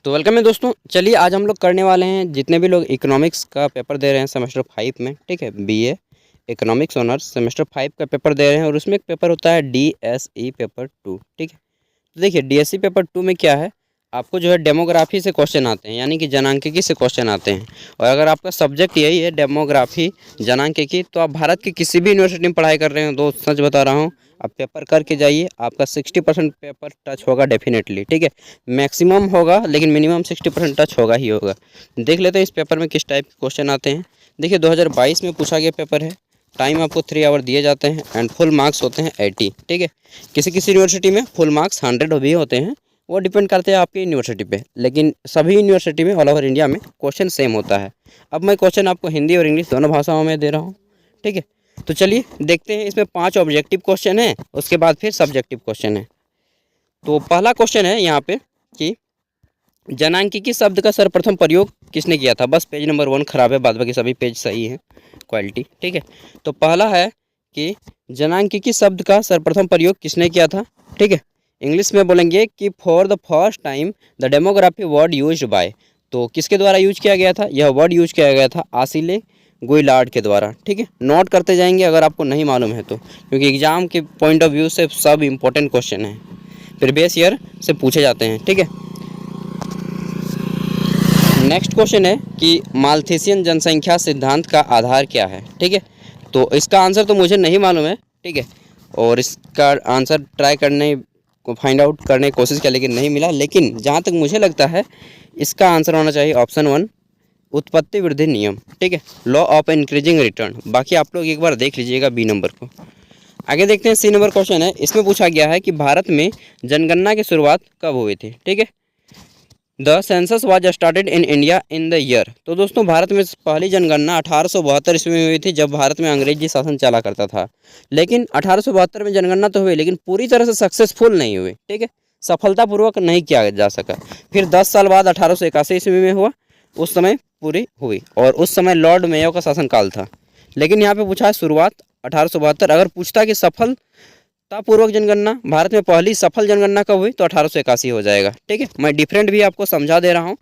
तो वेलकम है दोस्तों। चलिए आज हम लोग करने वाले हैं, जितने भी लोग इकोनॉमिक्स का पेपर दे रहे हैं सेमेस्टर 5 में, ठीक है, बीए इकोनॉमिक्स ऑनर्स सेमेस्टर 5 का पेपर दे रहे हैं और उसमें एक पेपर होता है डीएसई पेपर 2, ठीक है। तो देखिए डीएसई पेपर 2 में क्या है, आपको जो है डेमोग्राफी से क्वेश्चन आते हैं, यानी कि जनांकिकी से क्वेश्चन आते हैं। और अगर आपका सब्जेक्ट यही है डेमोग्राफी जनांकिकी, तो आप भारत की किसी भी यूनिवर्सिटी में पढ़ाई कर रहे हैं दोस्त, सच बता रहा हूँ, आप पेपर करके जाइए, आपका 60% पेपर टच होगा डेफिनेटली, ठीक है। मैक्सिमम होगा लेकिन मिनिमम 60% टच होगा ही होगा। देख लेते हैं इस पेपर में किस टाइप के क्वेश्चन आते हैं। देखिए 2022 में पूछा गया पेपर है। टाइम आपको 3 आवर दिए जाते हैं एंड फुल मार्क्स होते हैं 80, ठीक है। किसी किसी यूनिवर्सिटी में फुल मार्क्स 100 भी होते हैं, वो डिपेंड करते हैं आपकी यूनिवर्सिटी पे, लेकिन सभी यूनिवर्सिटी में ऑल ओवर इंडिया में क्वेश्चन सेम होता है। अब मैं क्वेश्चन आपको हिंदी और इंग्लिश दोनों भाषाओं में दे रहा हूँ, ठीक है। तो चलिए देखते हैं, इसमें 5 ऑब्जेक्टिव क्वेश्चन है, उसके बाद फिर सब्जेक्टिव क्वेश्चन है। तो पहला क्वेश्चन है यहाँ पे कि जनांकिकी शब्द का सर्वप्रथम प्रयोग किसने किया था। बस पेज नंबर 1 खराब है, बाद बाकी सभी पेज सही है, क्वालिटी, ठीक है। तो पहला है कि जनांकिकी शब्द का सर्वप्रथम प्रयोग किसने किया था, ठीक है। इंग्लिश में बोलेंगे कि for the first time the demography word used by, तो किसके द्वारा यूज किया गया था, यह वर्ड यूज किया गया था आसिले गुइलार्ड के द्वारा, ठीक है। नोट करते जाएंगे अगर आपको नहीं मालूम है तो, क्योंकि एग्जाम के पॉइंट ऑफ व्यू से सब इंपॉर्टेंट क्वेश्चन है, प्रीवियस ईयर से पूछे जाते हैं, ठीक है। नेक्स्ट क्वेश्चन है कि माल्थेसियन जनसंख्या सिद्धांत का आधार क्या है, ठीक है। तो इसका आंसर तो मुझे नहीं मालूम है, ठीक है, और इसका आंसर ट्राई करने को फाइंड आउट करने की कोशिश किया लेकिन नहीं मिला। लेकिन जहाँ तक मुझे लगता है इसका आंसर होना चाहिए ऑप्शन 1, उत्पत्ति वृद्धि नियम, ठीक है, लॉ ऑफ इंक्रीजिंग रिटर्न। बाकी आप लोग एक बार देख लीजिएगा बी नंबर को। आगे देखते हैं, सी नंबर क्वेश्चन है। इसमें पूछा गया है कि भारत में जनगणना की शुरुआत कब हुई थी, ठीक है। The census was started in India in the year, तो दोस्तों भारत में पहली जनगणना 1872 ईस्वी में हुई थी, जब भारत में अंग्रेजी शासन चला करता था। लेकिन 1872 में जनगणना तो हुई, लेकिन पूरी तरह से सक्सेसफुल नहीं हुई, ठीक है, सफलतापूर्वक नहीं किया जा सका। फिर 10 साल बाद 1881 ईस्वी में हुआ, उस समय पूरी हुई, और उस समय लॉर्ड मेयो का शासनकाल था। लेकिन यहाँ पे पूछा है शुरुआत 1872, अगर पूछता कि सफलतापूर्वक जनगणना भारत में पहली सफल जनगणना कब हुई, तो 1881 हो जाएगा, ठीक है। मैं डिफरेंट भी आपको समझा दे रहा हूँ।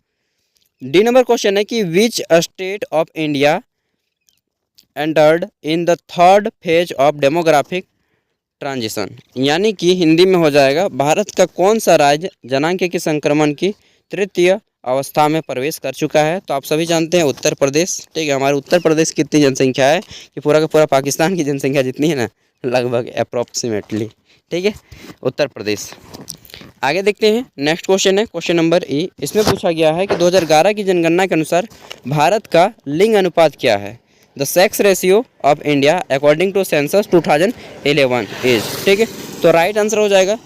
डी नंबर क्वेश्चन है कि which state of India entered in the third phase of demographic transition, यानी कि हिंदी में हो जाएगा भारत का कौन सा राज्य जनांकिकी संक्रमण की तृतीय अवस्था में प्रवेश कर चुका है। तो आप सभी जानते हैं उत्तर प्रदेश, ठीक है। हमारे उत्तर प्रदेश की इतनी जनसंख्या है कि पूरा का पूरा पाकिस्तान की जनसंख्या जितनी है ना, लगभग अप्रॉक्सीमेटली, ठीक है, उत्तर प्रदेश। आगे देखते हैं, नेक्स्ट क्वेश्चन है क्वेश्चन नंबर ई। इसमें पूछा गया है कि 2011 की जनगणना के अनुसार भारत का लिंग अनुपात क्या है। The sex ratio of India according to census 2011 is, ठीक है। तो राइट आंसर हो जाएगा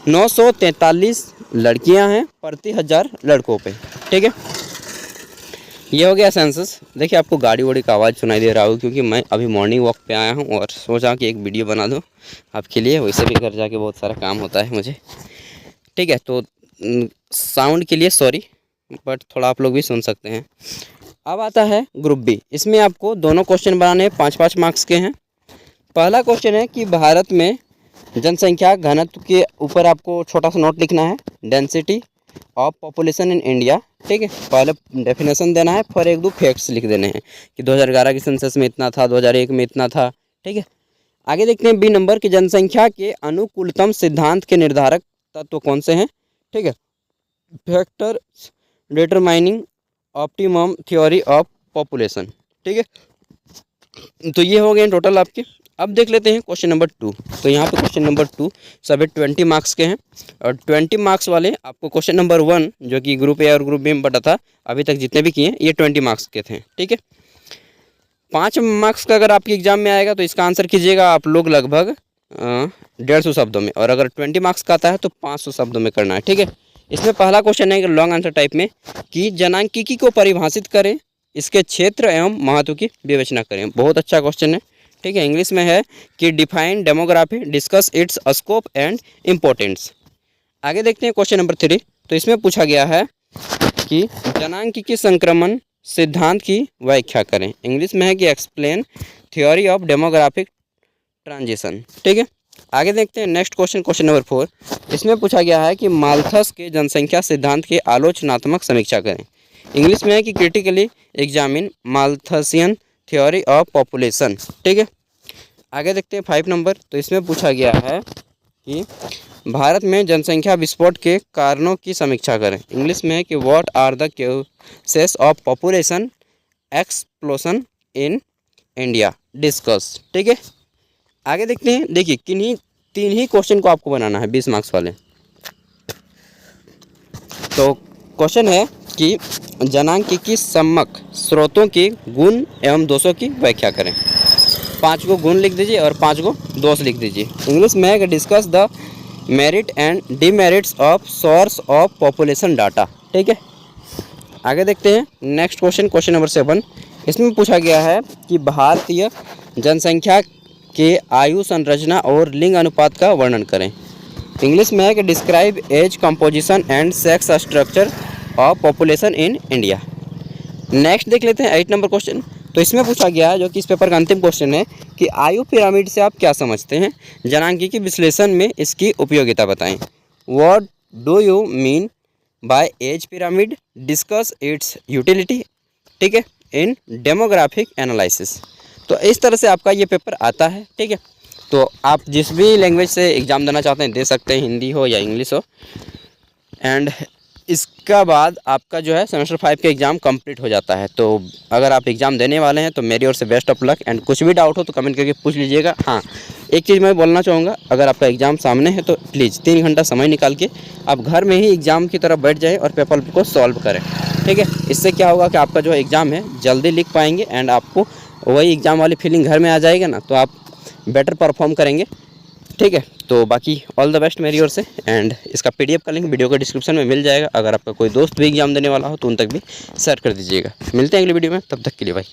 943 लड़कियां हैं प्रति 1000 लड़कों पे, ठीक है। ये हो गया सेंसस। देखिए आपको गाड़ी वाड़ी का आवाज़ सुनाई दे रहा हो, क्योंकि मैं अभी मॉर्निंग वॉक पे आया हूँ और सोचा कि एक वीडियो बना दूँ आपके लिए। वैसे भी घर जाके बहुत सारा काम होता है मुझे, ठीक है। तो साउंड के लिए सॉरी, बट थोड़ा आप लोग भी सुन सकते हैं। अब आता है ग्रुप बी। इसमें आपको दोनों क्वेश्चन बनाने 5-5 मार्क्स के हैं। पहला क्वेश्चन है कि भारत में जनसंख्या घनत्व के ऊपर आपको छोटा सा नोट लिखना है, density of population in India, ठीक है। पहले डेफिनेशन देना है, फिर 1-2 फैक्ट्स लिख देने हैं कि 2011 के सेंसस में इतना था, 2001 में इतना था, ठीक है। आगे देखते हैं बी नंबर की जनसंख्या के अनुकूलतम सिद्धांत के निर्धारक तत्व कौन से हैं, ठीक है। Factor determining optimum theory of population, ठीक है। तो ये हो गए टोटल आपके। अब देख लेते हैं क्वेश्चन नंबर 2। तो यहाँ पे क्वेश्चन नंबर 2 सभी 20 मार्क्स के हैं, और 20 मार्क्स वाले आपको क्वेश्चन नंबर 1 जो कि ग्रुप ए और ग्रुप बी में बटा था, अभी तक जितने भी किए हैं ये 20 मार्क्स के थे, ठीक है। 5 मार्क्स का अगर आपके एग्जाम में आएगा तो इसका आंसर कीजिएगा आप लोग लगभग 150 शब्दों में, और अगर 20 मार्क्स का आता है तो 500 शब्दों में करना है, ठीक है। इसमें पहला क्वेश्चन है कि लॉन्ग आंसर टाइप में कि जनांकिकी को परिभाषित करें, इसके क्षेत्र एवं महत्व की विवेचना करें। बहुत अच्छा क्वेश्चन है, ठीक है। इंग्लिश में है कि define demography, discuss it's scope and importance. आगे देखते हैं क्वेश्चन नंबर 3। तो इसमें पूछा गया है कि जनांकिकी संक्रमण सिद्धांत की व्याख्या करें। इंग्लिश में है कि explain theory of demographic transition, ठीक है। आगे देखते हैं नेक्स्ट क्वेश्चन, क्वेश्चन नंबर 4। इसमें पूछा गया है कि माल्थस के जनसंख्या सिद्धांत की आलोचनात्मक समीक्षा करें। इंग्लिश में है कि critically examine Malthusian theory of population. ठीक है, आगे देखते हैं 5 नंबर। तो इसमें पूछा गया है कि भारत में जनसंख्या विस्फोट के कारणों की समीक्षा करें। इंग्लिश में है कि what are the causes of population explosion in India discuss. ठीक है, आगे देखते हैं। देखिए किन्हीं 3 ही क्वेश्चन को आपको बनाना है 20 मार्क्स वाले। तो क्वेश्चन है कि जनांक की सम्यक स्रोतों के गुण एवं दोषों की व्याख्या करें। 5 को गुण लिख दीजिए और 5 को दोष लिख दीजिए। इंग्लिश में है कि discuss the merit and demerits of source of population data. ठीक है, आगे देखते हैं नेक्स्ट क्वेश्चन, क्वेश्चन नंबर 7। इसमें पूछा गया है कि भारतीय जनसंख्या के आयु संरचना और लिंग अनुपात का वर्णन करें। इंग्लिश में है कि describe age composition and sex structure of population in India. Next देख लेते हैं 8 नंबर क्वेश्चन। तो इसमें पूछा गया है, जो कि इस पेपर का अंतिम क्वेश्चन है, कि आयु पिरामिड से आप क्या समझते हैं, जनांकी के विश्लेषण में इसकी उपयोगिता बताएं। What do you mean by age pyramid, discuss it's utility. ठीक है, इन डेमोग्राफिक एनालिसिस। तो इस तरह से आपका ये पेपर आता है। ठीक है, तो आप जिस भी लैंग्वेज से एग्ज़ाम देना चाहते हैं दे सकते हैं, हिंदी हो या इंग्लिश हो। एंड इसका बाद आपका जो है सेमेस्टर 5 के एग्ज़ाम कंप्लीट हो जाता है। तो अगर आप एग्ज़ाम देने वाले हैं तो मेरी ओर से बेस्ट ऑफ लक। एंड कुछ भी डाउट हो तो कमेंट करके पूछ लीजिएगा। हाँ, एक चीज़ मैं बोलना चाहूँगा, अगर आपका एग्ज़ाम सामने है तो प्लीज़ 3 घंटा समय निकाल के आप घर में ही एग्ज़ाम की तरफ बैठ जाएँ और पेपर को सॉल्व करें। ठीक है, इससे क्या होगा कि आपका जो एग्ज़ाम है जल्दी लिख पाएंगे एंड आपको वही एग्ज़ाम वाली फीलिंग घर में आ जाएगा ना, तो आप बेटर परफॉर्म करेंगे। ठीक है, तो बाकी ऑल द बेस्ट मेरी ओर से। एंड इसका PDF का लिंक वीडियो के डिस्क्रिप्शन में मिल जाएगा। अगर आपका कोई दोस्त भी एग्ज़ाम देने वाला हो तो उन तक भी शेयर कर दीजिएगा। मिलते हैं अगली वीडियो में, तब तक के लिए भाई।